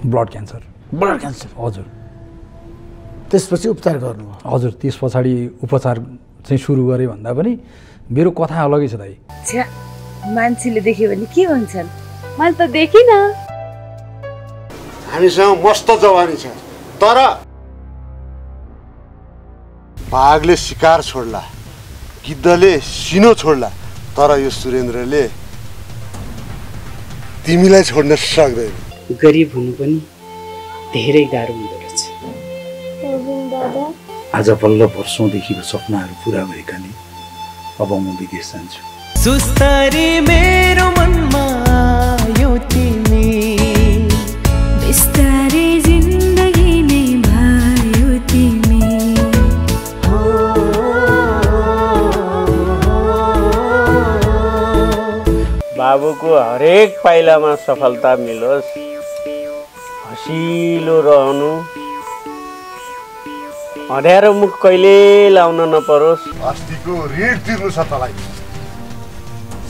Blood cancer हजुर। त्यसपछि उपचार गर्नुभयो? हजुर, त्यस पछाडि उपचार चाहिँ सुरु गरेँ भन्दा पनि मेरो कथा अलगै छ दाइ। छ्या, मान्छेले देख्यो भने के भन्छन्? मैले त देखिनँ। हामीसँग मस्त जवानी छ, तर बाघले शिकार छोड्ला, गिद्धले सिनो छोड्ला, तर यो सुरेन्द्रले तिमीलाई छोड्न सक्दैन। गरिब हुनु पनि धेरै गाह्रो हुँदो रहेछ। आज पल्ल वर्षौँदेखिको सपनाहरू पुरा भएकाले अब म विदेश जान्छु। सुस्तरी मेरो मनमा यो तिमी, बिस्तारै जिन्दगी नै भयो तिमी। बाबुको हरेक पाइलामा सफलता मिलोस्, हँसिलो रहनु, अँध्यारो मुख कहिले लाउन नपरोस्। अस्तिको ऋण तिर्नु छ तँलाई,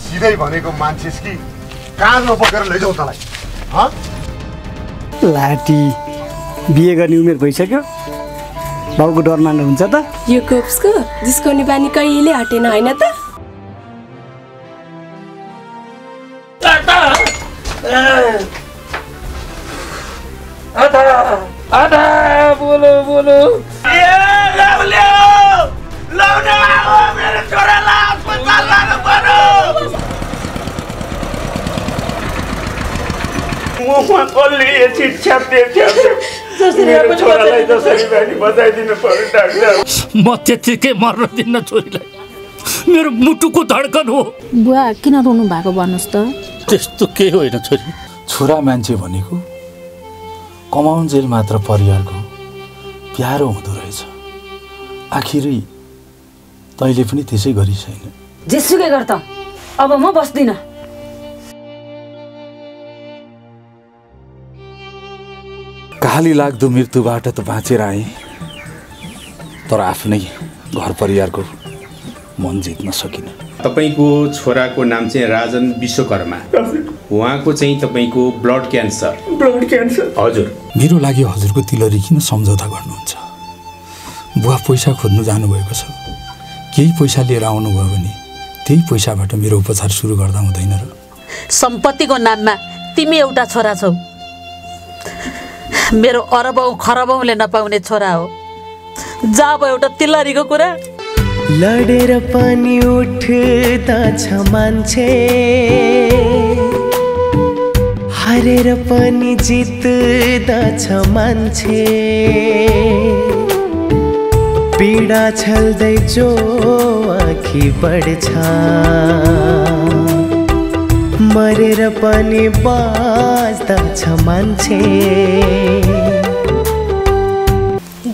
सिधै भनेको मान्छेस् कि काँधमा बोकेर लैजाऊ तँलाई। लाटी बिहे गर्ने उमेर भइसक्यो, बाउको डर मान्नुहुन्छ त? यो कोप्सको जिस्काउने बानी कहिले हटेन होइन त? बोलो म त्यतिकै मर्न दिन्न छोरीलाई, मेरो मुटुको धड्कन हो। बुवा किन रोनु भएको भन्नुहोस् त? त्यस्तो केही होइन छोरी। छोरा मान्छे भनेको कमाउन्जेल मात्र परिवारको प्यारो हुँदो रहेछ। आखिरै तैँले पनि त्यसै गरी छैन। जेसुकै गर त, अब म बस्दिनँ। काली लाग्दो मृत्युबाट त बाँचेर आएँ, तर आफ्नै घर परिवारको मन जित्न सकिनँ। तपाईको छोराको नाम चाहिँ राजन विश्वकर्मा, उहाँको चाहिँ तपाईको ब्लड क्यान्सर। हजुर। मेरो लागि हजुरको तिलरी किन सम्झौता गर्नुहुन्छ? बुवा पैसा खोज्नु जानुभएको छ, केही पैसा लिएर आउनुभयो भने त्यही पैसाबाट मेरो उपचार सुरु गर्दा हुँदैन र? सम्पत्तिको नाममा तिमी एउटा छोरा छौ, मेरो अरबौँ खरबौँले नपाउने छोरा हो। जब एउटा तिलरीको कुरा लडेर पनि उठ्दा छ मान्छे, हारेर पनि जित्दा छ मान्छे। पीडा छल्दै जो आँखी बढ्छ, मरेर पनि बाँच्दा छ मान्छे।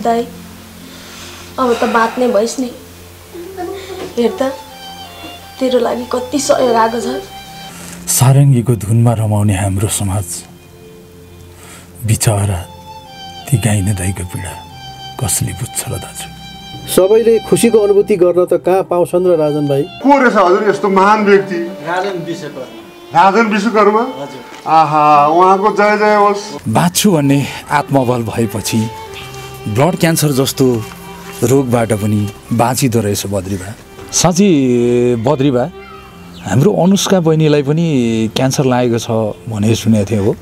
दाइ अब त बात नै भइस् नि। हेर त तेरो लागि कति सहयोग आएको छ। सारङ्गीको धुनमा रमाउने हाम्रो समाज बिचरा ती गाइने दाइको पीडा कसले बुझ्छ र दाजु? सबैले खुसीको अनुभूति गर्न त कहाँ पाउँछन् र राजन भाइ? को रहेछ हजुर यस्तो महान व्यक्ति? राजन विश्वकर्मा। आहा, उहाँको जय जय होस्। बाँच्छु भन्ने आत्मबल भएपछि ब्लड क्यान्सर जस्तो रोगबाट पनि बाँचिदो रहेछ बद्रीबा। साँच्ची बद्रीबा, हाम्रो अनुष्का बहिनीलाई पनि क्यान्सर लागेको छ भने सुनेको थिएँ हो।